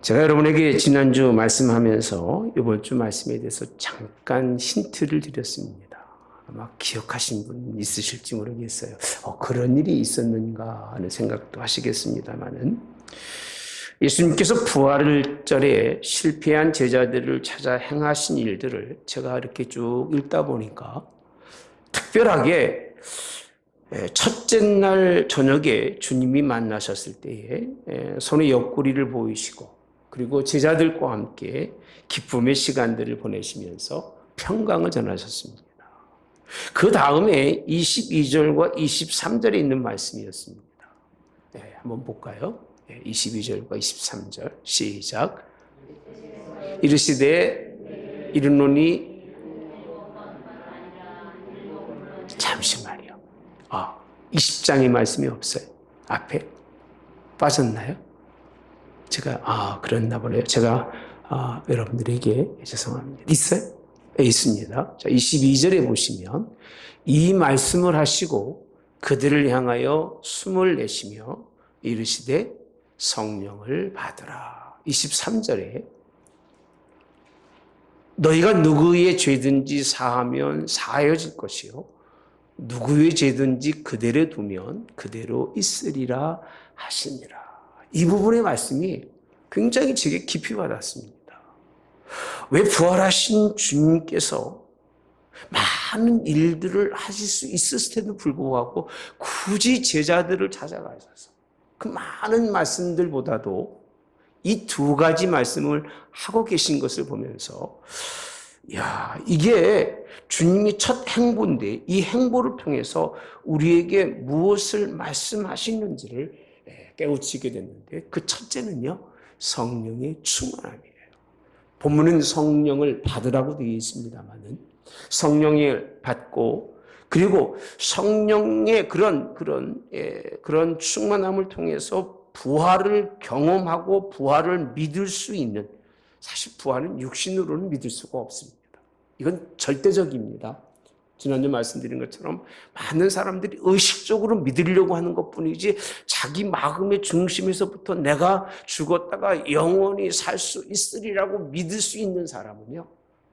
제가 여러분에게 지난주 말씀하면서 이번 주 말씀에 대해서 잠깐 힌트를 드렸습니다. 아마 기억하신 분 있으실지 모르겠어요. 그런 일이 있었는가 하는 생각도 하시겠습니다만은, 예수님께서 부활절에 실패한 제자들을 찾아 행하신 일들을 제가 이렇게 쭉 읽다 보니까 특별하게 첫째 날 저녁에 주님이 만나셨을 때에 손에 옆구리를 보이시고, 그리고 제자들과 함께 기쁨의 시간들을 보내시면서 평강을 전하셨습니다. 그 다음에 22절과 23절에 있는 말씀이었습니다. 한번 볼까요? 22절과 23절 시작. 이르시되 이르노니, 잠시만요. 20장의 말씀이 없어요. 앞에 빠졌나요? 제가 그랬나 보네요. 제가 여러분들에게 죄송합니다. 있어요? 있습니다. 자, 22절에 보시면 이 말씀을 하시고 그들을 향하여 숨을 내쉬며 이르시되 성령을 받으라. 23절에 너희가 누구의 죄든지 사하면 사하여질 것이요 누구의 죄든지 그대로 두면 그대로 있으리라 하시니라. 이 부분의 말씀이 굉장히 제게 깊이 와닿습니다. 왜 부활하신 주님께서 많은 일들을 하실 수 있었을 때도 불구하고 굳이 제자들을 찾아가셔서 그 많은 말씀들보다도 이 두 가지 말씀을 하고 계신 것을 보면서, 이게 주님이 첫 행보인데 이 행보를 통해서 우리에게 무엇을 말씀하시는지를 깨우치게 됐는데, 그 첫째는요, 성령의 충만함이에요. 본문은 성령을 받으라고 되어 있습니다만은 성령을 받고, 그리고 성령의 그런 충만함을 통해서 부활을 경험하고 부활을 믿을 수 있는, 사실 부활은 육신으로는 믿을 수가 없습니다. 이건 절대적입니다. 지난주 말씀드린 것처럼 많은 사람들이 의식적으로 믿으려고 하는 것뿐이지 자기 마음의 중심에서부터 내가 죽었다가 영원히 살 수 있으리라고 믿을 수 있는 사람은요,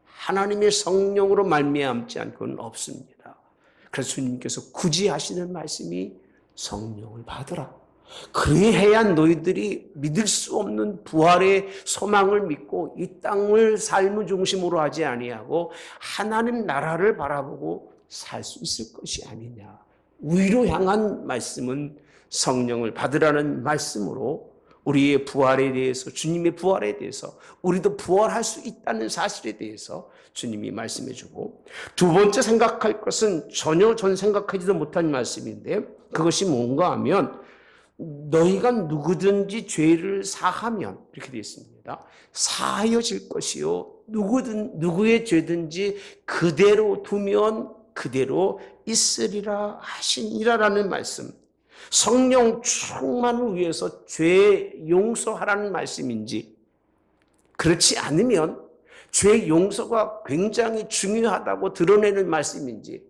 하나님의 성령으로 말미암지 않고는 없습니다. 그래서 주님께서 굳이 하시는 말씀이 성령을 받으라. 그래야 너희들이 믿을 수 없는 부활의 소망을 믿고 이 땅을 삶의 중심으로 하지 아니하고 하나님 나라를 바라보고 살 수 있을 것이 아니냐. 위로 향한 말씀은 성령을 받으라는 말씀으로 우리의 부활에 대해서, 주님의 부활에 대해서, 우리도 부활할 수 있다는 사실에 대해서 주님이 말씀해 주고, 두 번째 생각할 것은 전혀 전 생각하지도 못한 말씀인데, 그것이 뭔가 하면 너희가 누구든지 죄를 사하면, 이렇게 되어 있습니다. 사하여질 것이요 누구의 죄든지 그대로 두면 그대로 있으리라 하시니라라는 말씀. 성령 충만을 위해서 죄 용서하라는 말씀인지, 그렇지 않으면 죄 용서가 굉장히 중요하다고 드러내는 말씀인지,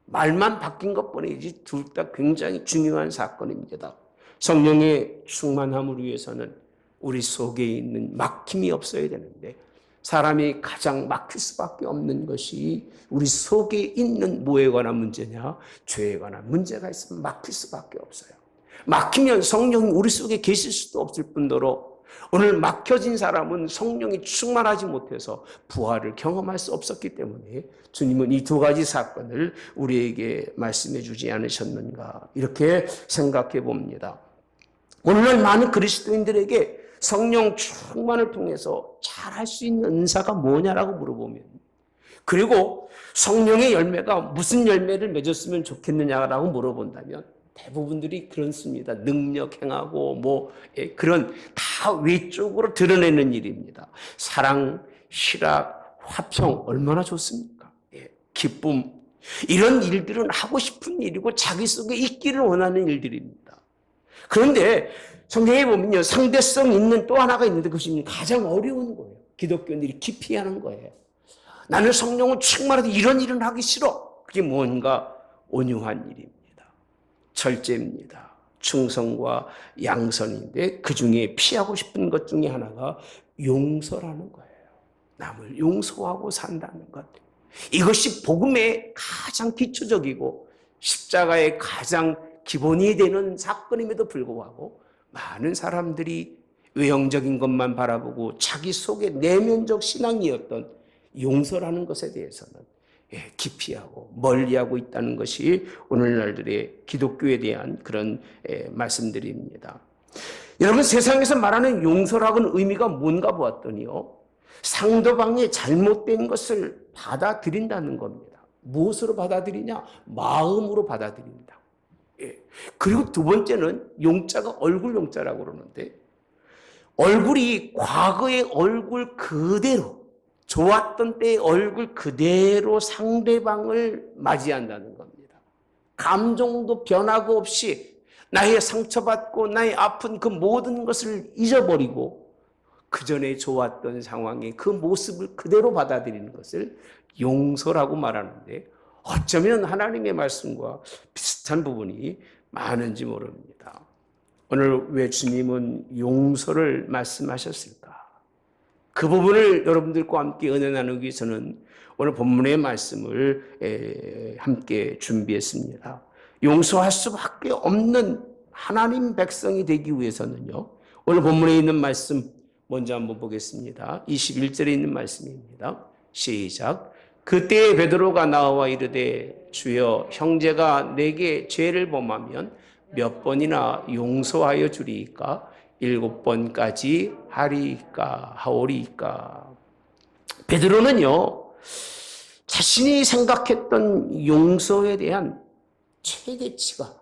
말만 바뀐 것뿐이지 둘 다 굉장히 중요한 사건입니다. 성령의 충만함을 위해서는 우리 속에 있는 막힘이 없어야 되는데, 사람이 가장 막힐 수밖에 없는 것이 우리 속에 있는 뭐에 관한 문제냐? 죄에 관한 문제가 있으면 막힐 수밖에 없어요. 막히면 성령이 우리 속에 계실 수도 없을 뿐더러 오늘 막혀진 사람은 성령이 충만하지 못해서 부활을 경험할 수 없었기 때문에 주님은 이 두 가지 사건을 우리에게 말씀해 주지 않으셨는가, 이렇게 생각해 봅니다. 오늘날 많은 그리스도인들에게 성령 충만을 통해서 잘할 수 있는 은사가 뭐냐라고 물어보면, 그리고 성령의 열매가 무슨 열매를 맺었으면 좋겠느냐라고 물어본다면 대부분들이 그렇습니다. 능력 행하고 그런 다 외적으로 드러내는 일입니다. 사랑, 희락, 화평 얼마나 좋습니까? 기쁨, 이런 일들은 하고 싶은 일이고 자기 속에 있기를 원하는 일들입니다. 그런데 성경에 보면요, 상대성 있는 또 하나가 있는데 그것이 가장 어려운 거예요. 기독교인들이 기피하는 거예요. 나는 성령을 충만해서 이런 일은 하기 싫어. 그게 뭔가 온유한 일입니다. 절제입니다. 충성과 양선인데 그 중에 피하고 싶은 것 중에 하나가 용서라는 거예요. 남을 용서하고 산다는 것. 이것이 복음의 가장 기초적이고 십자가의 가장 기본이 되는 사건임에도 불구하고 많은 사람들이 외형적인 것만 바라보고 자기 속에 내면적 신앙이었던 용서라는 것에 대해서는 기피하고 멀리하고 있다는 것이 오늘날들의 기독교에 대한 그런 말씀들입니다. 여러분, 세상에서 말하는 용서라고는 의미가 뭔가 보았더니요, 상대방의 잘못된 것을 받아들인다는 겁니다. 무엇으로 받아들이냐? 마음으로 받아들인다. 그리고 두 번째는 용자가 얼굴 용자라고 그러는데, 얼굴이 과거의 얼굴 그대로, 좋았던 때의 얼굴 그대로 상대방을 맞이한다는 겁니다. 감정도 변화가 없이 나의 상처받고 나의 아픈 그 모든 것을 잊어버리고 그 전에 좋았던 상황의 그 모습을 그대로 받아들이는 것을 용서라고 말하는데, 어쩌면 하나님의 말씀과 비슷한 부분이 많은지 모릅니다. 오늘 왜 주님은 용서를 말씀하셨을까? 그 부분을 여러분들과 함께 은혜 나누기 위해서는 오늘 본문의 말씀을 함께 준비했습니다. 용서할 수밖에 없는 하나님 백성이 되기 위해서는요, 오늘 본문에 있는 말씀 먼저 한번 보겠습니다. 21절에 있는 말씀입니다. 시작. 그때 베드로가 나와 이르되 주여, 형제가 내게 죄를 범하면 몇 번이나 용서하여 주리이까? 7번까지 하오리이까? 베드로는요, 자신이 생각했던 용서에 대한 최대치가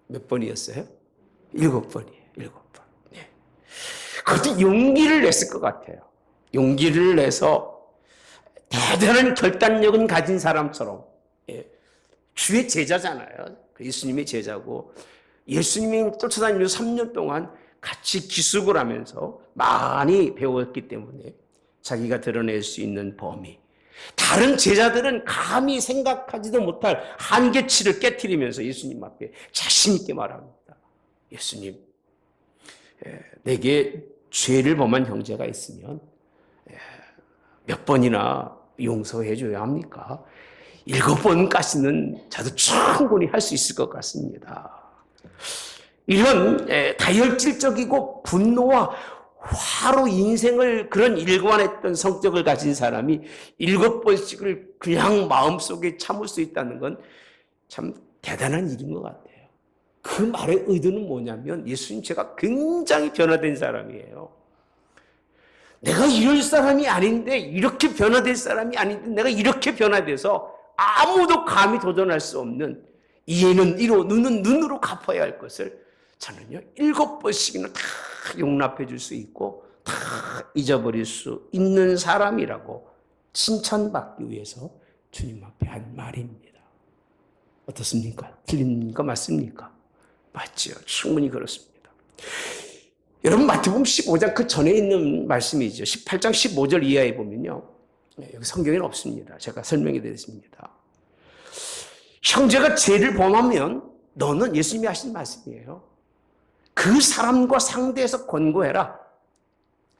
몇 번이었어요? 7번이에요. 7번. 네. 그것도 용기를 냈을 것 같아요. 용기를 내서 대단한 결단력은 가진 사람처럼, 주의 제자잖아요. 예수님의 제자고, 예수님이 쫓아다니면서 3년 동안 같이 기숙을 하면서 많이 배웠기 때문에 자기가 드러낼 수 있는 범위, 다른 제자들은 감히 생각하지도 못할 한계치를 깨트리면서 예수님 앞에 자신 있게 말합니다. 예수님, 내게 죄를 범한 형제가 있으면 몇 번이나 용서해 줘야 합니까? 7번까지는 저도 충분히 할 수 있을 것 같습니다. 이런 다혈질적이고 분노와 화로 인생을 그런 일관했던 성격을 가진 사람이 7번씩을 그냥 마음속에 참을 수 있다는 건 참 대단한 일인 것 같아요. 그 말의 의도는 뭐냐면, 예수님, 제가 굉장히 변화된 사람이에요. 내가 이럴 사람이 아닌데, 이렇게 변화될 사람이 아닌데, 내가 이렇게 변화돼서 아무도 감히 도전할 수 없는, 이에는 이로, 눈은 눈으로 갚아야 할 것을 저는요 7번씩이나 다 용납해 줄 수 있고 다 잊어버릴 수 있는 사람이라고 칭찬받기 위해서 주님 앞에 한 말입니다. 어떻습니까? 틀립니까? 맞습니까? 맞죠. 충분히 그렇습니다. 여러분, 마태복음 15장 그 전에 있는 말씀이죠. 18장 15절 이하에 보면요, 여기 성경에는 없습니다. 제가 설명해 드렸습니다. 형제가 죄를 범하면 너는, 예수님이 하신 말씀이에요, 그 사람과 상대해서 권고해라.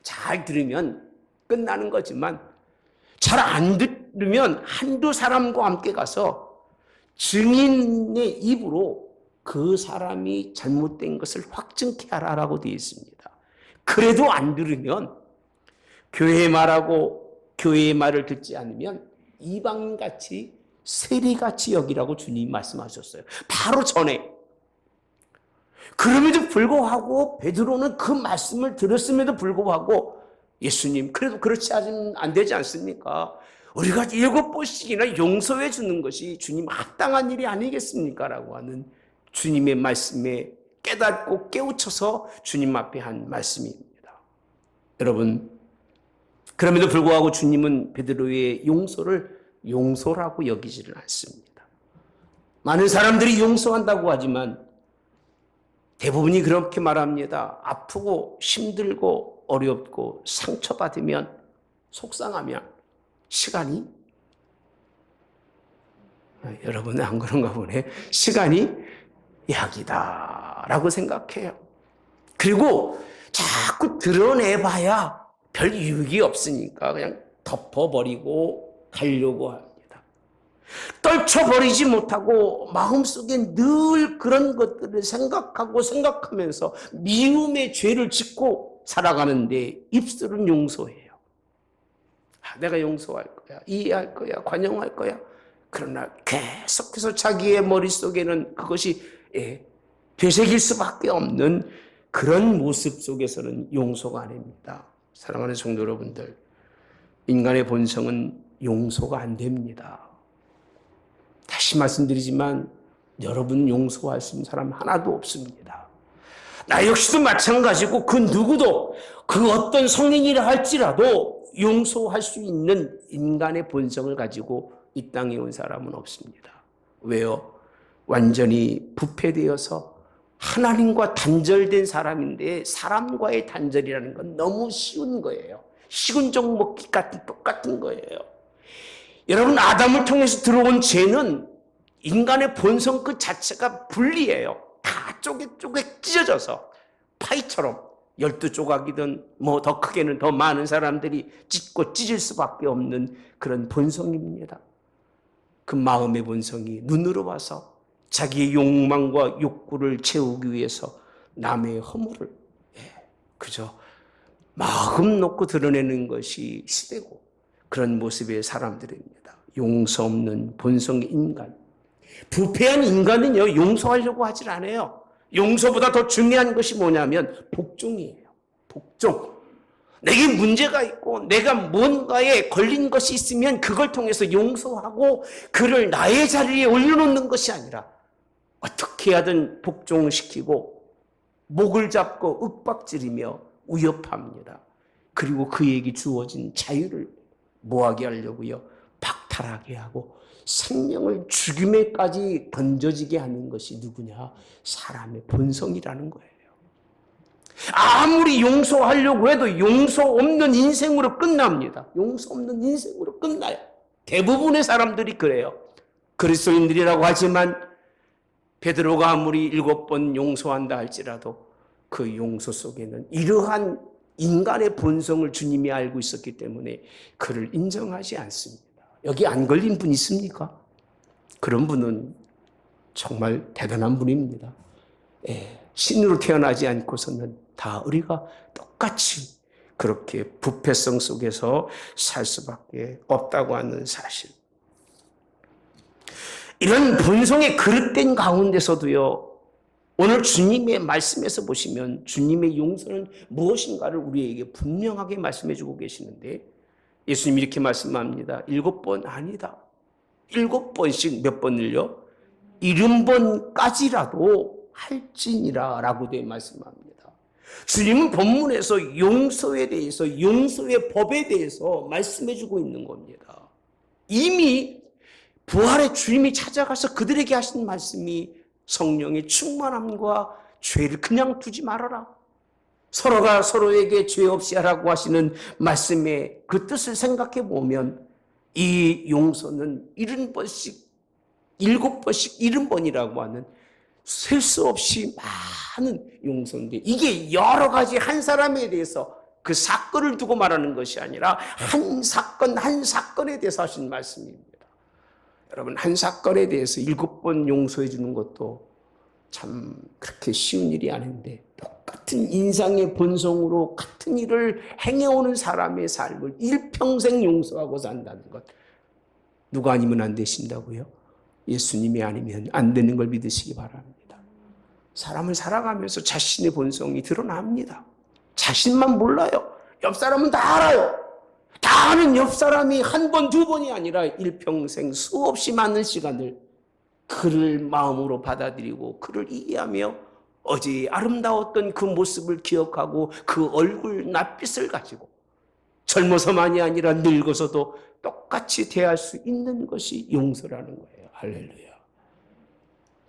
잘 들으면 끝나는 거지만 잘 안 들으면 한두 사람과 함께 가서 증인의 입으로 그 사람이 잘못된 것을 확증케 하라라고 되어 있습니다. 그래도 안 들으면, 교회의 말하고 교회의 말을 듣지 않으면 이방인같이 세리같이 여기라고 주님이 말씀하셨어요. 바로 전에. 그럼에도 불구하고 베드로는 그 말씀을 들었음에도 불구하고, 예수님, 그래도 그렇지 않으면 안 되지 않습니까? 우리가 7번씩이나 용서해 주는 것이 주님 합당한 일이 아니겠습니까? 라고 하는 주님의 말씀에 깨닫고 깨우쳐서 주님 앞에 한 말씀입니다. 여러분, 그럼에도 불구하고 주님은 베드로의 용서를 용서라고 여기지를 않습니다. 많은 사람들이 용서한다고 하지만 대부분이 그렇게 말합니다. 아프고 힘들고 어렵고 상처받으면, 속상하면 시간이, 여러분은 안 그런가 보네. 시간이 약이다. 라고 생각해요. 그리고 자꾸 드러내봐야 별 유익이 없으니까 그냥 덮어버리고 가려고 합니다. 떨쳐버리지 못하고 마음속에 늘 그런 것들을 생각하면서 미움의 죄를 짓고 살아가는데 입술은 용서해요. 내가 용서할 거야, 이해할 거야, 관용할 거야. 그러나 계속해서 자기의 머릿속에는 그것이 되새길 수밖에 없는 그런 모습 속에서는 용서가 아닙니다. 사랑하는 성도 여러분들, 인간의 본성은 용서가 안 됩니다. 다시 말씀드리지만 여러분 용서할 수 있는 사람 하나도 없습니다. 나 역시도 마찬가지고 그 누구도 그 어떤 성인이라 할지라도 용서할 수 있는 인간의 본성을 가지고 이 땅에 온 사람은 없습니다. 왜요? 완전히 부패되어서 하나님과 단절된 사람인데 사람과의 단절이라는 건 너무 쉬운 거예요. 식은 죽 먹기 같은 똑같은 거예요. 여러분, 아담을 통해서 들어온 죄는 인간의 본성 그 자체가 분리해요. 다 쪼개 찢어져서 파이처럼 12조각이든 뭐 더 크게는 더 많은 사람들이 찢고 찢을 수밖에 없는 그런 본성입니다. 그 마음의 본성이 눈으로 봐서 자기의 욕망과 욕구를 채우기 위해서 남의 허물을 그저 마음 놓고 드러내는 것이 시대고 그런 모습의 사람들입니다. 용서 없는 본성의 인간. 부패한 인간은요, 용서하려고 하질 않아요. 용서보다 더 중요한 것이 뭐냐면 복종이에요. 복종. 내게 문제가 있고 내가 뭔가에 걸린 것이 있으면 그걸 통해서 용서하고 그를 나의 자리에 올려놓는 것이 아니라 어떻게 하든 복종시키고 목을 잡고 윽박지르며 위협합니다. 그리고 그에게 주어진 자유를 뭐하게 하려고요? 박탈하게 하고 생명을 죽임에까지 던져지게 하는 것이 누구냐? 사람의 본성이라는 거예요. 아무리 용서하려고 해도 용서 없는 인생으로 끝납니다. 용서 없는 인생으로 끝나요. 대부분의 사람들이 그래요. 그리스도인들이라고 하지만 베드로가 아무리 7번 용서한다 할지라도 그 용서 속에는 이러한 인간의 본성을 주님이 알고 있었기 때문에 그를 인정하지 않습니다. 여기 안 걸린 분 있습니까? 그런 분은 정말 대단한 분입니다. 신으로 태어나지 않고서는 다 우리가 똑같이 그렇게 부패성 속에서 살 수밖에 없다고 하는 사실. 이런 본성의 그릇된 가운데서도요, 오늘 주님의 말씀에서 보시면 주님의 용서는 무엇인가를 우리에게 분명하게 말씀해 주고 계시는데 예수님이 이렇게 말씀합니다. 7번 아니다. 7번씩 몇 번을요? 70번까지라도 할지니라 라고 되어 말씀합니다. 주님은 본문에서 용서에 대해서 용서의 법에 대해서 말씀해 주고 있는 겁니다. 이미 부활의 주님이 찾아가서 그들에게 하신 말씀이 성령의 충만함과 죄를 그냥 두지 말아라. 서로가 서로에게 죄 없이 하라고 하시는 말씀의 그 뜻을 생각해 보면 이 용서는 70번씩 7번씩 70번이라고 하는 셀 수 없이 많은 용서인데 이게 여러 가지 한 사람에 대해서 그 사건을 두고 말하는 것이 아니라 한 사건 한 사건에 대해서 하신 말씀입니다. 여러분, 한 사건에 대해서 7번 용서해 주는 것도 참 그렇게 쉬운 일이 아닌데 똑같은 인상의 본성으로 같은 일을 행해오는 사람의 삶을 일평생 용서하고 산다는 것, 누가 아니면 안 되신다고요? 예수님이 아니면 안 되는 걸 믿으시기 바랍니다. 사람을 살아가면서 자신의 본성이 드러납니다. 자신만 몰라요. 옆 사람은 다 알아요. 다 아는 옆 사람이 한 번, 두 번이 아니라 일평생 수없이 많은 시간을 그를 마음으로 받아들이고 그를 이해하며 어제 아름다웠던 그 모습을 기억하고 그 얼굴 낯빛을 가지고 젊어서만이 아니라 늙어서도 똑같이 대할 수 있는 것이 용서라는 거예요. 할렐루야.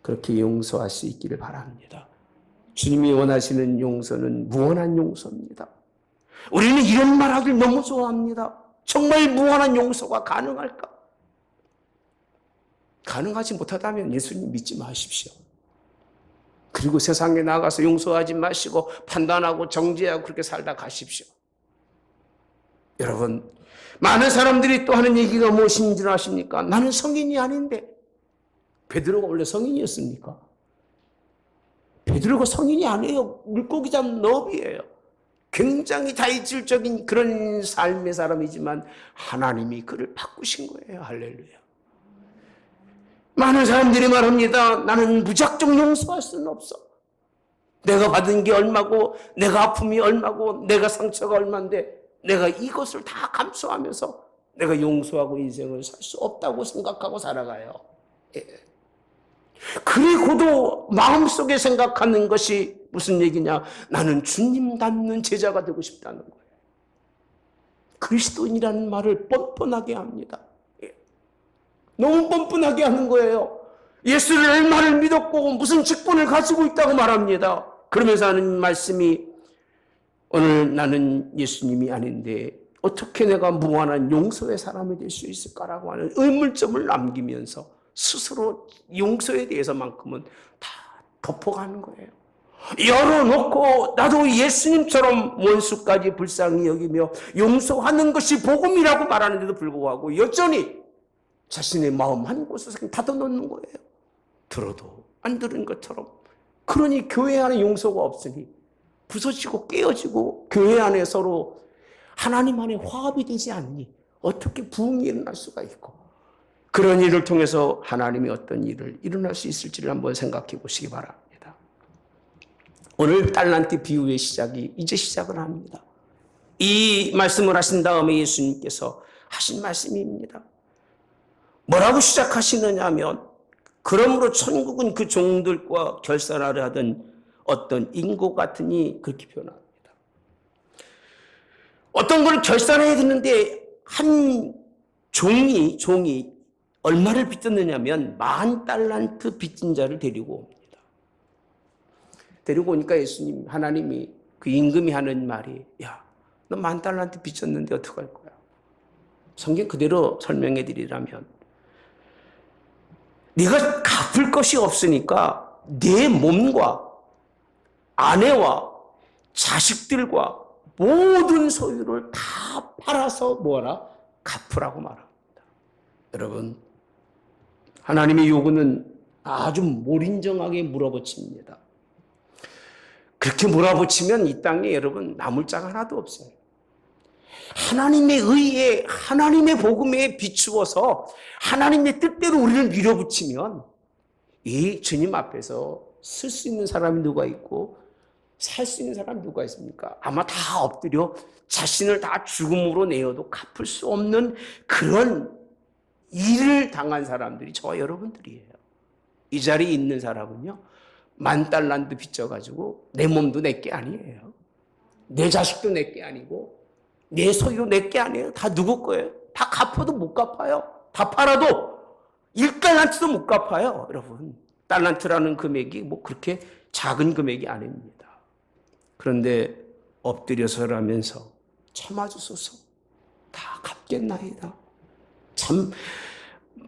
그렇게 용서할 수 있기를 바랍니다. 주님이 원하시는 용서는 무한한 용서입니다. 우리는 이런 말 하길 너무 좋아합니다. 정말 무한한 용서가 가능할까? 가능하지 못하다면 예수님 믿지 마십시오. 그리고 세상에 나가서 용서하지 마시고 판단하고 정죄하고 그렇게 살다 가십시오. 여러분, 많은 사람들이 또 하는 얘기가 무엇인 줄 아십니까? 나는 성인이 아닌데. 베드로가 원래 성인이었습니까? 베드로가 성인이 아니에요. 물고기 잡는 너비예요. 굉장히 다이질적인 그런 삶의 사람이지만 하나님이 그를 바꾸신 거예요. 할렐루야. 많은 사람들이 말합니다. 나는 무작정 용서할 수는 없어. 내가 받은 게 얼마고, 내가 아픔이 얼마고, 내가 상처가 얼마인데 내가 이것을 다 감수하면서 내가 용서하고 인생을 살 수 없다고 생각하고 살아가요. 예. 그리고도 마음속에 생각하는 것이 무슨 얘기냐? 나는 주님 닮는 제자가 되고 싶다는 거예요. 그리스도인이라는 말을 뻔뻔하게 합니다. 예. 너무 뻔뻔하게 하는 거예요. 예수를 얼마나 믿었고 무슨 직분을 가지고 있다고 말합니다. 그러면서 하는 말씀이 오늘 나는 예수님이 아닌데 어떻게 내가 무한한 용서의 사람이 될 수 있을까라고 하는 의문점을 남기면서 스스로 용서에 대해서만큼은 다 덮어가는 거예요. 열어놓고 나도 예수님처럼 원수까지 불쌍히 여기며 용서하는 것이 복음이라고 말하는데도 불구하고 여전히 자신의 마음 한 곳에서 닫아놓는 거예요. 들어도 안 들은 것처럼. 그러니 교회 안에 용서가 없으니 부서지고 깨어지고 교회 안에 서로 하나님 안에 화합이 되지 않니 어떻게 부흥이 일어날 수가 있고, 그런 일을 통해서 하나님이 어떤 일을 일어날 수 있을지를 한번 생각해 보시기 바랍니다. 오늘 달란트 비유의 시작이 이제 시작을 합니다. 이 말씀을 하신 다음에 예수님께서 하신 말씀입니다. 뭐라고 시작하시느냐 하면, 그러므로 천국은 그 종들과 결산하려 하던 어떤 인고 같으니, 그렇게 표현합니다. 어떤 걸 결산해야 되는데 한 종이 얼마를 빚졌느냐면 10,000달란트 빚진 자를 데리고 옵니다. 데리고 오니까 하나님이 그 임금이 하는 말이, 야, 너 10,000달란트 빚졌는데 어떡할 거야? 성경 그대로 설명해 드리라면, 네가 갚을 것이 없으니까 내 몸과 아내와 자식들과 모든 소유를 다 팔아서 뭐하라? 갚으라고 말합니다. 여러분, 하나님의 요구는 아주 몰인정하게 물어붙입니다. 그렇게 몰아붙이면 이 땅에 여러분 남을 자가 하나도 없어요. 하나님의 의에, 하나님의 복음에 비추어서 하나님의 뜻대로 우리를 밀어붙이면 이 주님 앞에서 쓸 수 있는 사람이 누가 있고 살 수 있는 사람이 누가 있습니까? 아마 다 엎드려 자신을 다 죽음으로 내어도 갚을 수 없는 그런 일을 당한 사람들이 저와 여러분들이에요. 이 자리에 있는 사람은요, 10,000달란트 빚져가지고 내 몸도 내게 아니에요. 내 자식도 내게 아니고 내 소유도 내게 아니에요. 다 누구 거예요? 다 갚아도 못 갚아요. 다 팔아도 1달란트도 못 갚아요. 여러분, 달란트라는 금액이 뭐 그렇게 작은 금액이 아닙니다. 그런데 엎드려서라면서 참아주소서, 다 갚겠나이다. 참,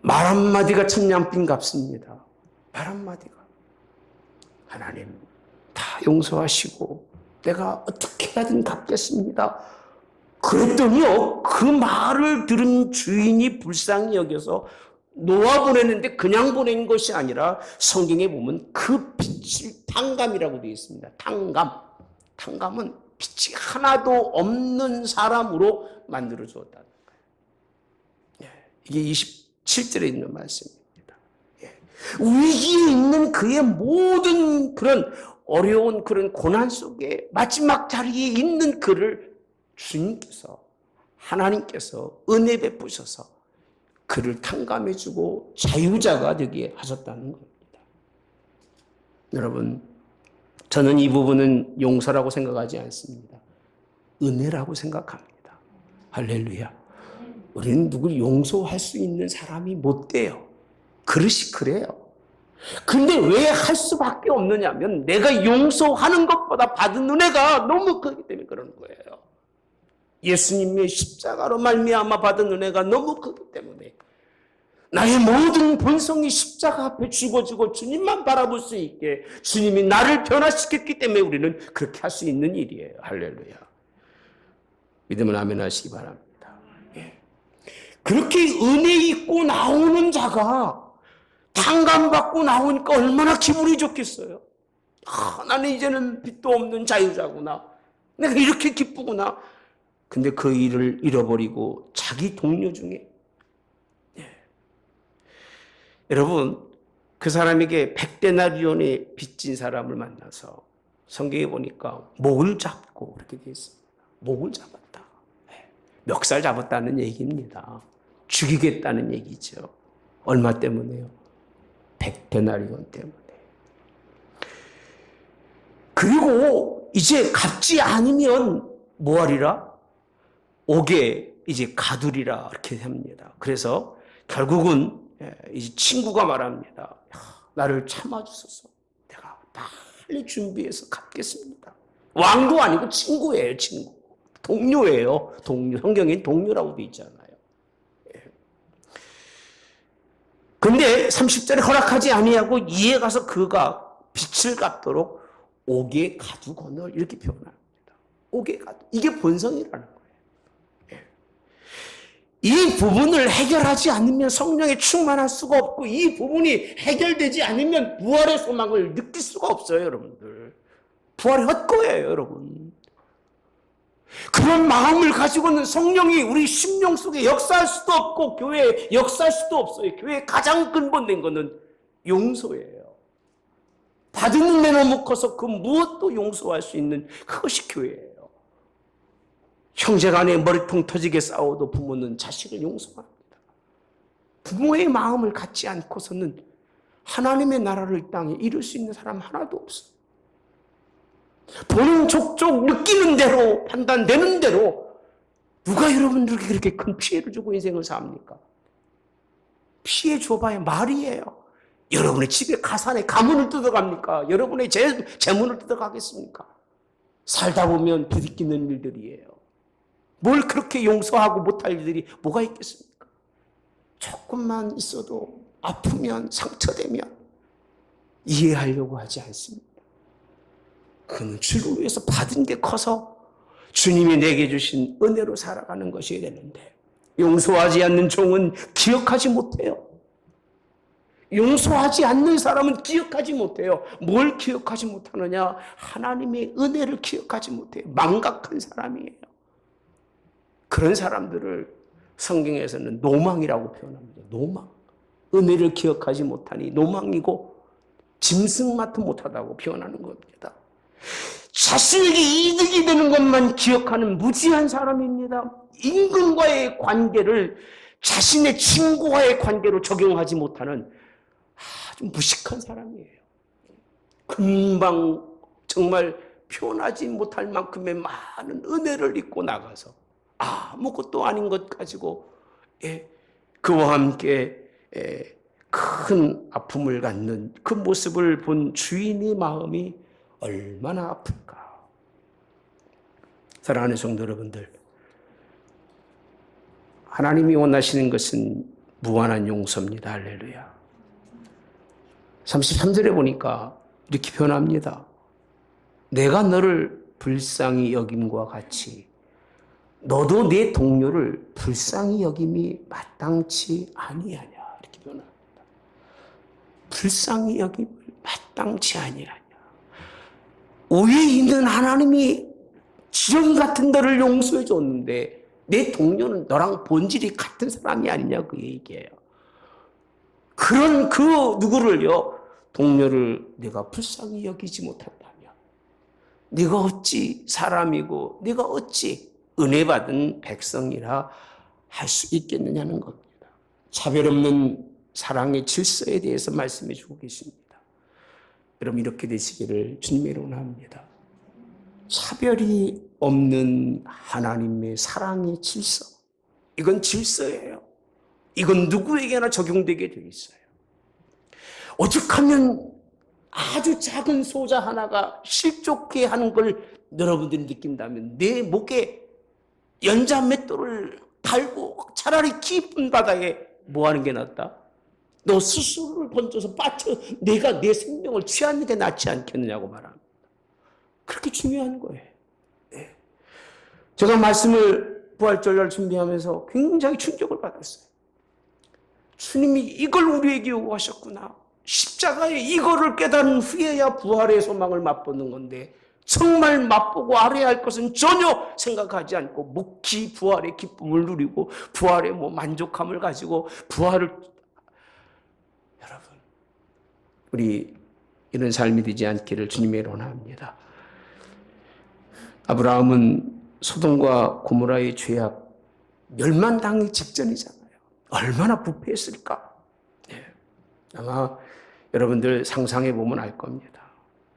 말 한마디가 천냥빚 갚습니다. 말 한마디가. 하나님 다 용서하시고 내가 어떻게 하든 갚겠습니다. 그랬더니요, 그 말을 들은 주인이 불쌍히 여겨서 놓아보내는데 그냥 보낸 것이 아니라 성경에 보면 그 빚을 탕감이라고 되어 있습니다. 탕감은 빚이 하나도 없는 사람으로 만들어 주었다는 거예요. 이게 27절에 있는 말씀입니다. 위기에 있는 그의 모든 그런 어려운 그런 고난 속에 마지막 자리에 있는 그를 주님께서, 하나님께서 은혜 베푸셔서 그를 탕감해주고 자유자가 되게 하셨다는 겁니다. 여러분, 저는 이 부분은 용서라고 생각하지 않습니다. 은혜라고 생각합니다. 할렐루야. 우리는 누굴 용서할 수 있는 사람이 못 돼요. 그릇이 그래요. 근데 왜 할 수밖에 없느냐면 내가 용서하는 것보다 받은 은혜가 너무 크기 때문에 그러는 거예요. 예수님의 십자가로 말미암아 받은 은혜가 너무 크기 때문에 나의 모든 본성이 십자가 앞에 죽어지고 주님만 바라볼 수 있게 주님이 나를 변화시켰기 때문에 우리는 그렇게 할 수 있는 일이에요. 할렐루야. 믿으면 아멘 하시기 바랍니다. 예. 그렇게 은혜 있고 나오는 자가 탕감받고 나오니까 얼마나 기분이 좋겠어요. 나는 이제는 빚도 없는 자유자구나. 내가 이렇게 기쁘구나. 근데 그 일을 잃어버리고 자기 동료 중에 여러분, 그 사람에게 100데나리온의 빚진 사람을 만나서 성경에 보니까 목을 잡고 그렇게 되어 있습니다. 목을 잡았다. 멱살 잡았다는 얘기입니다. 죽이겠다는 얘기죠. 얼마 때문에요? 100데나리온 때문에. 그리고 이제 갚지 않으면 뭐하리라? 옥에 이제 가두리라 이렇게 합니다. 그래서 결국은 이제 친구가 말합니다. 나를 참아주소서. 내가 빨리 준비해서 갚겠습니다. 왕도 아니고 친구예요, 친구. 동료예요. 동료. 성경에 동료라고 되어 있잖아요. 근데 30절에 허락하지 아니하고 이에 가서 그가 빚을 갚도록 옥에 가두거늘 이렇게 표현합니다. 옥에 가두. 이게 본성이라는 거예요. 이 부분을 해결하지 않으면 성령에 충만할 수가 없고 이 부분이 해결되지 않으면 부활의 소망을 느낄 수가 없어요, 여러분들. 부활이 헛거예요, 여러분. 그런 마음을 가지고는 성령이 우리 심령 속에 역사할 수도 없고 교회에 역사할 수도 없어요. 교회의 가장 근본된 것은 용서예요. 받은 은혜 너무 커서 그 무엇도 용서할 수 있는 그것이 교회예요. 형제간에 머리통 터지게 싸워도 부모는 자식을 용서합니다. 부모의 마음을 갖지 않고서는 하나님의 나라를 이 땅에 이룰 수 있는 사람 하나도 없어요. 보는 족족 느끼는 대로 판단되는 대로 누가 여러분들에게 그렇게 큰 피해를 주고 인생을 삽니까? 피해 줘봐야 말이에요. 여러분의 집에 가산에 가문을 뜯어갑니까? 여러분의 재물을 뜯어가겠습니까? 살다 보면 부딪히는 일들이에요. 뭘 그렇게 용서하고 못할 일들이 뭐가 있겠습니까? 조금만 있어도 아프면 상처되면 이해하려고 하지 않습니다. 그는 주를 위해서 받은 게 커서 주님이 내게 주신 은혜로 살아가는 것이 되는데 용서하지 않는 종은 기억하지 못해요. 용서하지 않는 사람은 기억하지 못해요. 뭘 기억하지 못하느냐? 하나님의 은혜를 기억하지 못해요. 망각한 사람이에요. 그런 사람들을 성경에서는 노망이라고 표현합니다. 노망. 은혜를 기억하지 못하니 노망이고 짐승마트 못하다고 표현하는 겁니다. 자신에게 이득이 되는 것만 기억하는 무지한 사람입니다. 임금과의 관계를 자신의 친구와의 관계로 적용하지 못하는 아주 무식한 사람이에요. 금방 정말 표현하지 못할 만큼의 많은 은혜를 입고 나가서 아무것도 아닌 것 가지고 그와 함께 큰 아픔을 갖는 그 모습을 본 주인의 마음이 얼마나 아플까. 사랑하는 성도 여러분들, 하나님이 원하시는 것은 무한한 용서입니다. 할렐루야. 33절에 보니까 이렇게 표현합니다. 내가 너를 불쌍히 여김과 같이 너도 내 동료를 불쌍히 여김이 마땅치 아니하냐 이렇게 표현합니다. 불쌍히 여김을 마땅치 아니하냐. 위에 있는 하나님이 지렁이 같은 너를 용서해 줬는데 내 동료는 너랑 본질이 같은 사람이 아니냐 그 얘기예요. 그런 그 누구를요? 동료를 내가 불쌍히 여기지 못한다면 네가 어찌 사람이고 네가 어찌 은혜 받은 백성이라 할 수 있겠느냐는 겁니다. 차별 없는 사랑의 질서에 대해서 말씀해 주고 계십니다. 여러분 이렇게 되시기를 주님의 이름으로 합니다. 차별이 없는 하나님의 사랑의 질서. 이건 질서예요. 이건 누구에게나 적용되게 되어 있어요. 오죽하면 아주 작은 소자 하나가 실족해 하는 걸 여러분들이 느낀다면 내 목에 연자 맷돌을 달고 차라리 깊은 바다에 뭐 하는 게 낫다? 너 스스로를 번져서 빠져 내가 내 생명을 취하는 게 낫지 않겠느냐고 말합니다. 그렇게 중요한 거예요. 네. 제가 말씀을 부활절날 준비하면서 굉장히 충격을 받았어요. 주님이 이걸 우리에게 요구하셨구나. 십자가에 이거를 깨달은 후에야 부활의 소망을 맛보는 건데 정말 맛보고 알아야 할 것은 전혀 생각하지 않고 묵히 부활의 기쁨을 누리고 부활의 만족함을 가지고 부활을, 여러분 우리 이런 삶이 되지 않기를 주님의 원합니다. 아브라함은 소돔과 고모라의 죄악 멸망당하기 직전이잖아요. 얼마나 부패했을까? 네. 아마 여러분들 상상해 보면 알 겁니다.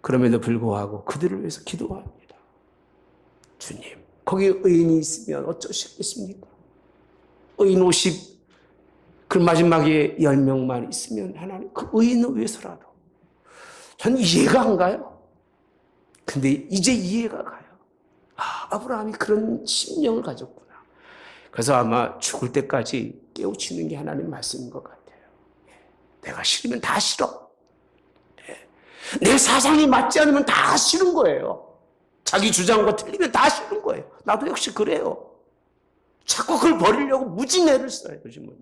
그럼에도 불구하고 그들을 위해서 기도합니다. 주님, 거기 의인이 있으면 어쩌시겠습니까? 의인 50, 그 마지막에 10명만 있으면 하나님 그 의인을 위해서라도. 저는 이해가 안 가요. 근데 이제 이해가 가요. 아브라함이 그런 심령을 가졌구나. 그래서 아마 죽을 때까지 깨우치는 게 하나님 말씀인 것 같아요. 내가 싫으면 다 싫어. 내 사상이 맞지 않으면 다 싫은 거예요. 자기 주장과 틀리면 다 싫은 거예요. 나도 역시 그래요. 자꾸 그걸 버리려고 무진 애를 써요, 요즘은.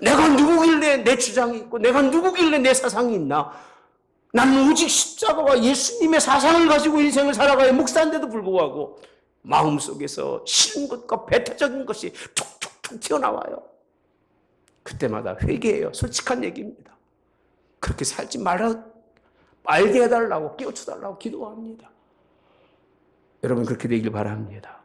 내가 누구길래 내 주장이 있고 내가 누구길래 내 사상이 있나. 나는 오직 십자가와 예수님의 사상을 가지고 인생을 살아가야 목사인데도 불구하고 마음속에서 싫은 것과 배타적인 것이 툭툭툭 튀어나와요. 그때마다 회개해요. 솔직한 얘기입니다. 그렇게 살지 알게 해달라고 깨우쳐달라고 기도합니다. 여러분 그렇게 되길 바랍니다.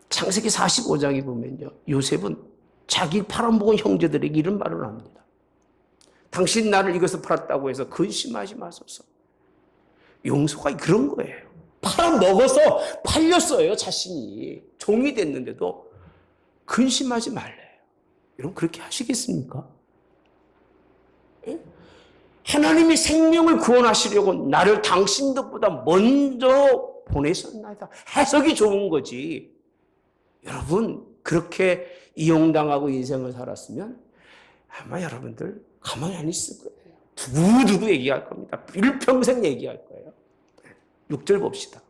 창세기 45장에 보면요, 요셉은 자기 팔아먹은 형제들에게 이런 말을 합니다. 당신 나를 이것을 팔았다고 해서 근심하지 마소서. 용서가 그런 거예요. 팔아먹어서 팔렸어요. 자신이 종이 됐는데도 근심하지 말래요. 여러분 그렇게 하시겠습니까? 예? 하나님이 생명을 구원하시려고 나를 당신들보다 먼저 보내셨나이다. 해석이 좋은 거지. 여러분 그렇게 이용당하고 인생을 살았으면 아마 여러분들 가만히 안 있을 거예요. 두고두고 얘기할 겁니다. 일평생 얘기할 거예요. 6절 봅시다.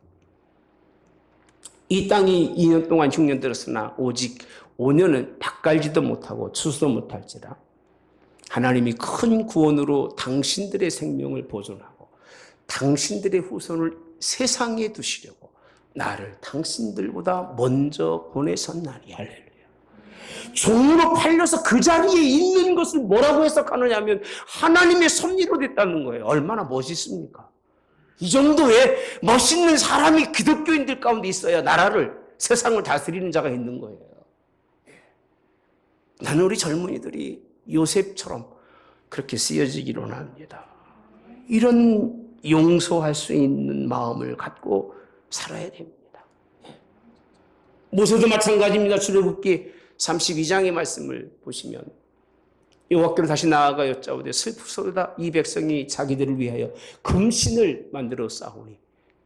이 땅이 2년 동안 흉년 들었으나 오직 5년은 닦갈지도 못하고 추수도 못할지라. 하나님이 큰 구원으로 당신들의 생명을 보존하고 당신들의 후손을 세상에 두시려고 나를 당신들보다 먼저 보내셨나니. 할렐루야. 종으로 팔려서 그 자리에 있는 것을 뭐라고 해석하느냐 하면 하나님의 섭리로 됐다는 거예요. 얼마나 멋있습니까? 이 정도의 멋있는 사람이 기독교인들 가운데 있어야 나라를, 세상을 다스리는 자가 있는 거예요. 나는 우리 젊은이들이 요셉처럼 그렇게 쓰여지기로 합니다. 이런 용서할 수 있는 마음을 갖고 살아야 됩니다. 모세도 마찬가지입니다. 출애굽기 32장의 말씀을 보시면 여호와께로 다시 나아가 여짜오되 슬프소이다. 이 백성이 자기들을 위하여 금신을 만들어 싸우니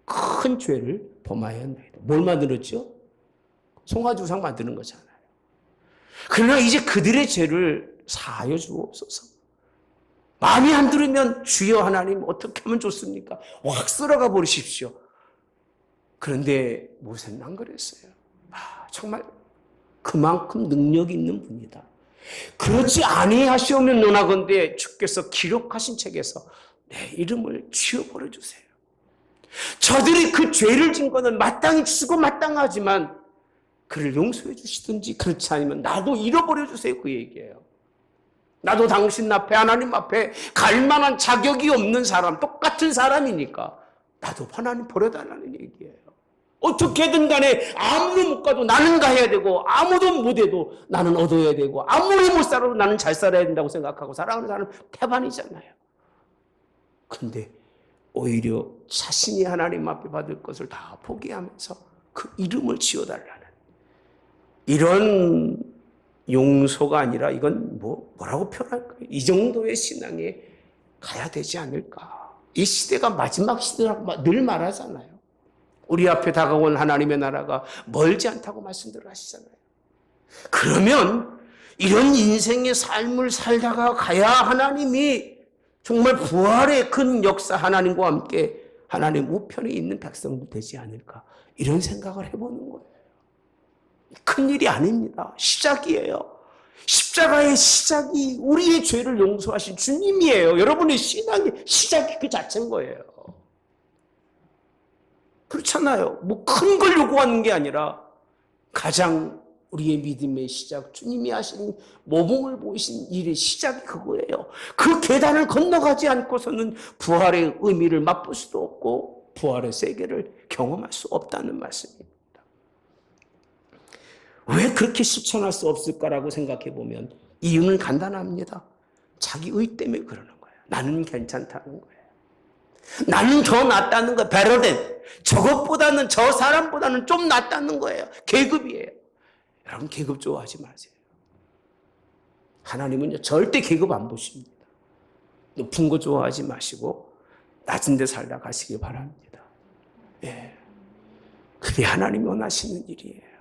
큰 죄를 범하였나이다. 뭘 만들었죠? 송아지우상 만드는 거잖아요. 그러나 이제 그들의 죄를 사하여 주옵소서. 마음에 안 들으면 주여 하나님 어떻게 하면 좋습니까? 확 쓸어가 버리십시오. 그런데 모세는 안 그랬어요. 정말 그만큼 능력이 있는 분이다. 그렇지 아니하시오면 논하건대 주께서 기록하신 책에서 내 이름을 지워버려 주세요. 저들이 그 죄를 진 거는 마땅히 치고 마땅하지만 그를 용서해 주시든지 그렇지 않으면 나도 잃어버려 주세요. 그 얘기예요. 나도 당신 앞에 하나님 앞에 갈 만한 자격이 없는 사람, 똑같은 사람이니까 나도 하나님 버려달라는 얘기예요. 어떻게든 간에 아무리 못 가도 나는 가야 되고 아무도 못 해도 나는 얻어야 되고 아무리 못 살아도 나는 잘 살아야 된다고 생각하고 살아가는 사람은 태반이잖아요. 근데 오히려 자신이 하나님 앞에 받을 것을 다 포기하면서 그 이름을 지어달라는 이런 용서가 아니라 이건 뭐라고 표현할까요? 이 정도의 신앙에 가야 되지 않을까. 이 시대가 마지막 시대라고 늘 말하잖아요. 우리 앞에 다가온 하나님의 나라가 멀지 않다고 말씀들을 하시잖아요. 그러면 이런 인생의 삶을 살다가 가야 하나님이 정말 부활의 큰 역사 하나님과 함께 하나님 우편에 있는 백성도 되지 않을까 이런 생각을 해보는 거예요. 큰일이 아닙니다. 시작이에요. 십자가의 시작이 우리의 죄를 용서하신 주님이에요. 여러분의 신앙의 시작이 그 자체인 거예요. 그렇잖아요. 뭐 큰 걸 요구하는 게 아니라 가장 우리의 믿음의 시작, 주님이 하신 모범을 보이신 일의 시작이 그거예요. 그 계단을 건너가지 않고서는 부활의 의미를 맛볼 수도 없고 부활의 세계를 경험할 수 없다는 말씀입니다. 왜 그렇게 실천할 수 없을까라고 생각해 보면 이유는 간단합니다. 자기 의 때문에 그러는 거예요. 나는 괜찮다는 거예요. 나는 더 낫다는 거예요. 베러된. 저것보다는 저 사람보다는 좀 낫다는 거예요. 계급이에요. 여러분 계급 좋아하지 마세요. 하나님은요 절대 계급 안 보십니다. 높은 거 좋아하지 마시고 낮은 데 살다 가시기 바랍니다. 예. 그게 하나님이 원하시는 일이에요.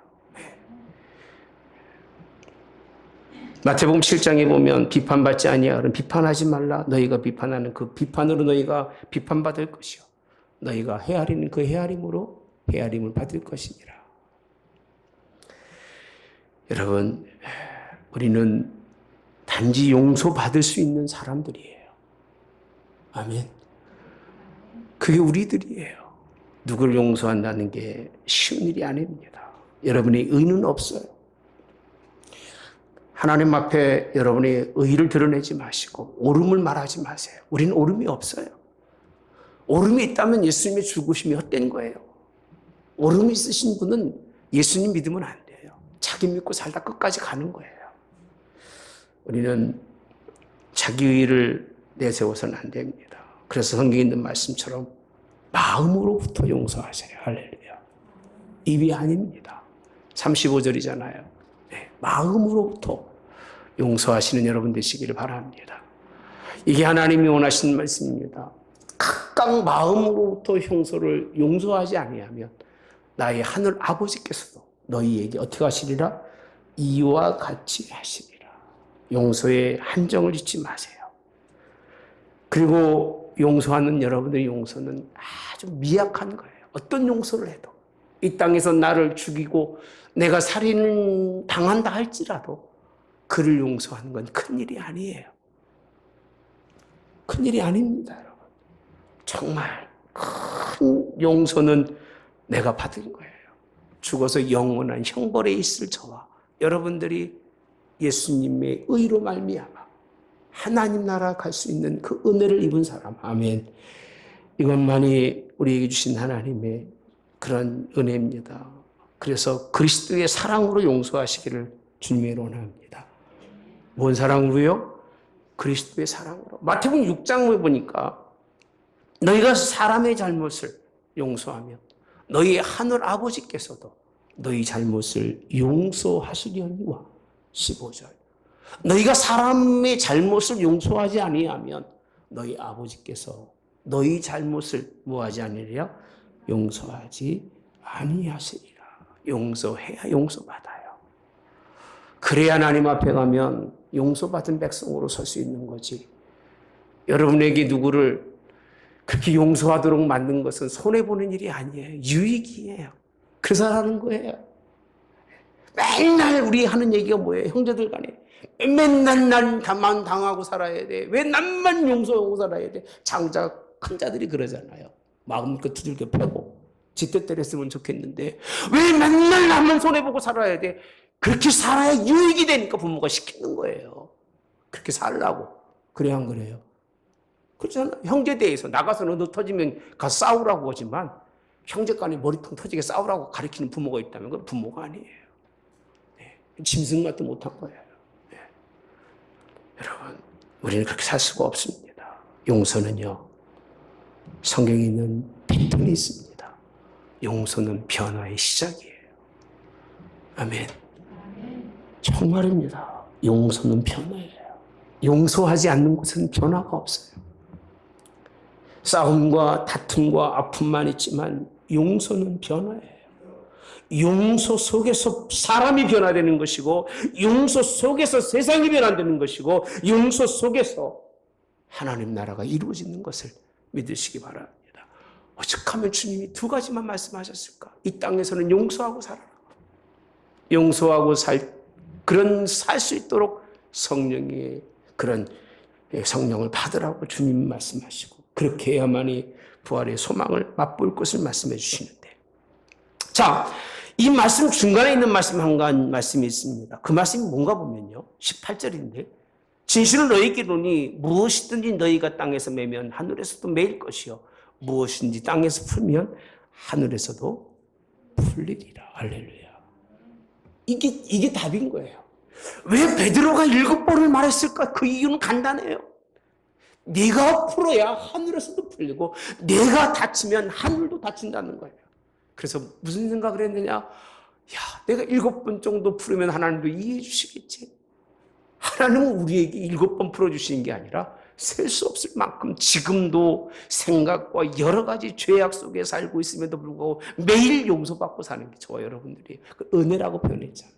마태복음 7장에 보면 비판받지 아니하거든 비판하지 말라. 너희가 비판하는 그 비판으로 너희가 비판받을 것이요 너희가 헤아리는 그 헤아림으로 헤아림을 받을 것이니라. 여러분 우리는 단지 용서받을 수 있는 사람들이에요. 아멘. 그게 우리들이에요. 누구를 용서한다는 게 쉬운 일이 아닙니다. 여러분의 의는 없어요. 하나님 앞에 여러분의 의를 드러내지 마시고 옳음을 말하지 마세요. 우리는 옳음이 없어요. 옳음이 있다면 예수님의 죽으심이 헛된 거예요. 옳음이 있으신 분은 예수님 믿으면 안 돼요. 자기 믿고 살다 끝까지 가는 거예요. 우리는 자기 의를 내세워서는 안 됩니다. 그래서 성경에 있는 말씀처럼 마음으로부터 용서하세요. 할렐루야. 입이 아닙니다. 35절이잖아요. 네, 마음으로부터 용서하시는 여러분 되시기를 바랍니다. 이게 하나님이 원하시는 말씀입니다. 각각 마음으로부터 용서하지 아니하면 나의 하늘 아버지께서도 너희에게 어떻게 하시리라? 이와 같이 하시리라. 용서의 한정을 잊지 마세요. 그리고 용서하는 여러분들의 용서는 아주 미약한 거예요. 어떤 용서를 해도 이 땅에서 나를 죽이고 내가 살인 당한다 할지라도 그를 용서하는 건 큰일이 아니에요. 큰일이 아닙니다, 여러분. 정말 큰 용서는 내가 받은 거예요. 죽어서 영원한 형벌에 있을 저와 여러분들이 예수님의 의로 말미암아 하나님 나라 갈 수 있는 그 은혜를 입은 사람. 아멘. 이것만이 우리에게 주신 하나님의 그런 은혜입니다. 그래서 그리스도의 사랑으로 용서하시기를 주님의 원합니다. 뭔 사랑으로요? 그리스도의 사랑으로. 마태복음 6장에 보니까 너희가 사람의 잘못을 용서하면 너희 하늘 아버지께서도 너희 잘못을 용서하시려니와 15절. 너희가 사람의 잘못을 용서하지 아니하면 너희 아버지께서 너희 잘못을 뭐하지 아니하리라? 용서하지 아니하시리라. 용서해야 용서받아요. 그래야 하나님 앞에 가면 용서받은 백성으로 설 수 있는 거지. 여러분에게 누구를 그렇게 용서하도록 만든 것은 손해보는 일이 아니에요. 유익이에요. 그래서 하는 거예요. 맨날 우리 하는 얘기가 뭐예요? 형제들 간에. 맨날 난 다만 당하고 살아야 돼. 왜 남만 용서하고 살아야 돼? 장작 큰 자들이 그러잖아요. 마음껏 두들겨 패고 지 뜻대로 했으면 좋겠는데 왜 맨날 나만 손해보고 살아야 돼? 그렇게 살아야 유익이 되니까 부모가 시키는 거예요. 그렇게 살라고. 그래야 안 그래요? 그렇잖아. 형제대에서 나가서 너 터지면 가서 싸우라고 하지만 형제간에 머리통 터지게 싸우라고 가르치는 부모가 있다면 그건 부모가 아니에요. 네. 짐승만도 못한 거예요. 네. 여러분, 우리는 그렇게 살 수가 없습니다. 용서는요, 성경에 있는 패턴이 있습니다. 용서는 변화의 시작이에요. 아멘. 정말입니다. 용서는 변화예요. 용서하지 않는 곳은 변화가 없어요. 싸움과 다툼과 아픔만 있지만 용서는 변화예요. 용서 속에서 사람이 변화되는 것이고, 용서 속에서 세상이 변화되는 것이고, 용서 속에서 하나님 나라가 이루어지는 것을 믿으시기 바랍니다. 오죽하면 주님이 두 가지만 말씀하셨을까? 이 땅에서는 용서하고 살아라. 용서하고 살 수 있도록 성령의 그런 성령을 받으라고 주님 말씀하시고, 그렇게 해야만이 부활의 소망을 맛볼 것을 말씀해 주시는데, 자, 이 말씀 중간에 있는 말씀 한 말씀이 있습니다. 그 말씀이 뭔가 보면요, 18절인데 진실을 너희에게 이르노니 무엇이든지 너희가 땅에서 매면 하늘에서도 매일 것이요 무엇인지 땅에서 풀면 하늘에서도 풀리리라. 할렐루야. 이게 답인 거예요. 왜 베드로가 7번을 말했을까? 그 이유는 간단해요. 네가 풀어야 하늘에서도 풀리고, 내가 다치면 하늘도 다친다는 거예요. 그래서 무슨 생각을 했느냐? 야, 내가 7번 정도 풀으면 하나님도 이해해 주시겠지. 하나님은 우리에게 7번 풀어주시는 게 아니라 셀 수 없을 만큼 지금도 생각과 여러 가지 죄악 속에 살고 있음에도 불구하고 매일 용서받고 사는 게 저와 여러분들이 그 은혜라고 표현했잖아요.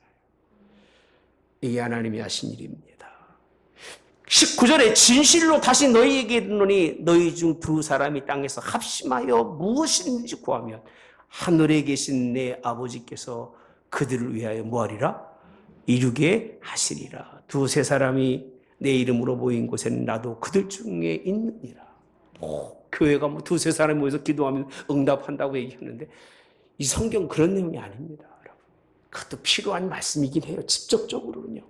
이게 하나님이 하신 일입니다. 19절에 진실로 다시 너희에게 이르노니 너희 중 두 사람이 땅에서 합심하여 무엇이든지 구하면 하늘에 계신 내 아버지께서 그들을 위하여 뭐하리라? 이루게 하시리라. 두세 사람이 내 이름으로 모인 곳에는 나도 그들 중에 있느니라. 교회가 뭐 두세 사람이 모여서 기도하면 응답한다고 얘기하는데 이 성경 그런 내용이 아닙니다, 여러분. 그것도 필요한 말씀이긴 해요, 직접적으로는요.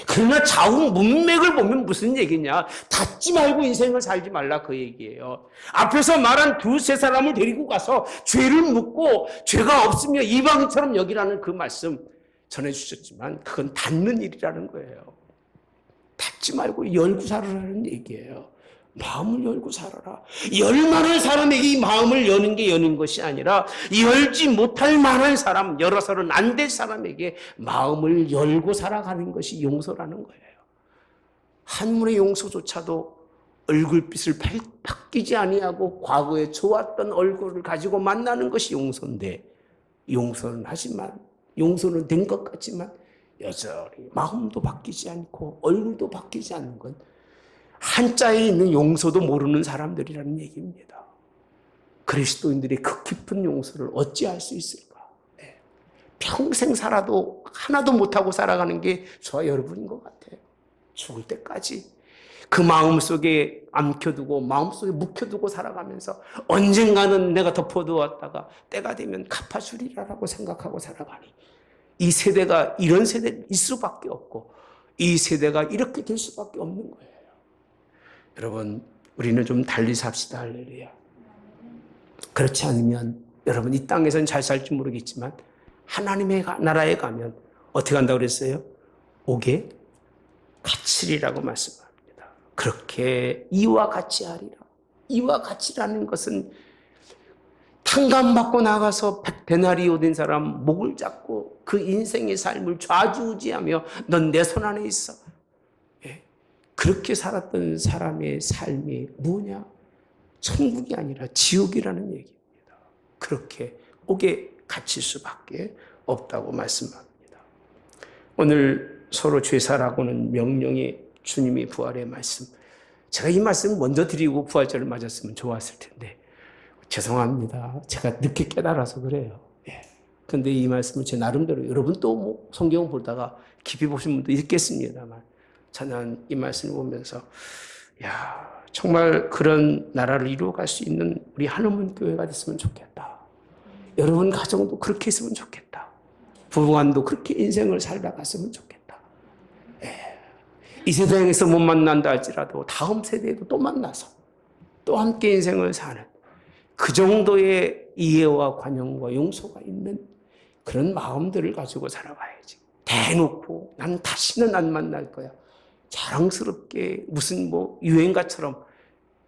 그러나 좌우 문맥을 보면 무슨 얘기냐? 닫지 말고 인생을 살지 말라, 그 얘기예요. 앞에서 말한 두세 사람을 데리고 가서 죄를 묻고 죄가 없으며 이방인처럼 여기라는 그 말씀 전해주셨지만 그건 닫는 일이라는 거예요. 닫지 말고 열고 살아라는 얘기예요. 마음을 열고 살아라. 열만한 사람에게 이 마음을 여는 게 여는 것이 아니라 열지 못할 만한 사람, 열어서는 안 될 사람에게 마음을 열고 살아가는 것이 용서라는 거예요. 한문의 용서조차도 얼굴빛을 바뀌지 아니하고 과거에 좋았던 얼굴을 가지고 만나는 것이 용서인데, 용서는 하지만, 용서는 된 것 같지만 여전히 마음도 바뀌지 않고 얼굴도 바뀌지 않는 건 한자에 있는 용서도 모르는 사람들이라는 얘기입니다. 그리스도인들이 그 깊은 용서를 어찌할 수 있을까? 평생 살아도 하나도 못하고 살아가는 게 저와 여러분인 것 같아요. 죽을 때까지 그 마음속에 암켜두고 마음속에 묵혀두고 살아가면서 언젠가는 내가 덮어두었다가 때가 되면 갚아주리라고 생각하고 살아가니, 이 세대가 이런 세대일 수밖에 없고 이 세대가 이렇게 될 수밖에 없는 거예요. 여러분, 우리는 좀 달리 삽시다. 할렐루야. 그렇지 않으면 여러분 이 땅에서는 잘 살지 모르겠지만 하나님의 나라에 가면 어떻게 한다고 그랬어요? 옥에 갇히리라고 말씀합니다. 그렇게 이와 같이 하리라. 이와 같이라는 것은 탕감받고 나가서 100데나리오 된 사람 목을 잡고 그 인생의 삶을 좌지우지하며 넌 내 손 안에 있어. 그렇게 살았던 사람의 삶이 뭐냐? 천국이 아니라 지옥이라는 얘기입니다. 그렇게 옥에 갇힐 수밖에 없다고 말씀합니다. 오늘 서로 죄사라고는 명령의 주님의 부활의 말씀, 제가 이 말씀 먼저 드리고 부활절을 맞았으면 좋았을 텐데 죄송합니다. 제가 늦게 깨달아서 그래요. 그런데 이 말씀을 제 나름대로, 여러분 또 뭐 성경 보다가 깊이 보신 분도 있겠습니다만, 저는 이 말씀을 보면서 정말 그런 나라를 이루어갈 수 있는 우리 한우문 교회가 됐으면 좋겠다. 여러분 가정도 그렇게 했으면 좋겠다. 부부간도 그렇게 인생을 살아갔으면 좋겠다. 이 세상에서 못 만난다 할지라도 다음 세대에도 또 만나서 또 함께 인생을 사는 그 정도의 이해와 관용과 용서가 있는 그런 마음들을 가지고 살아가야지. 대놓고 난 다시는 안 만날 거야, 자랑스럽게 무슨 뭐 유행가처럼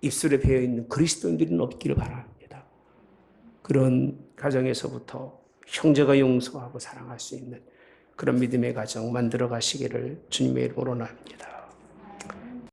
입술에 배어있는 그리스도인들은 없기를 바랍니다. 그런 가정에서부터 형제가 용서하고 사랑할 수 있는 그런 믿음의 가정 만들어 가시기를 주님의 이름으로 원합니다.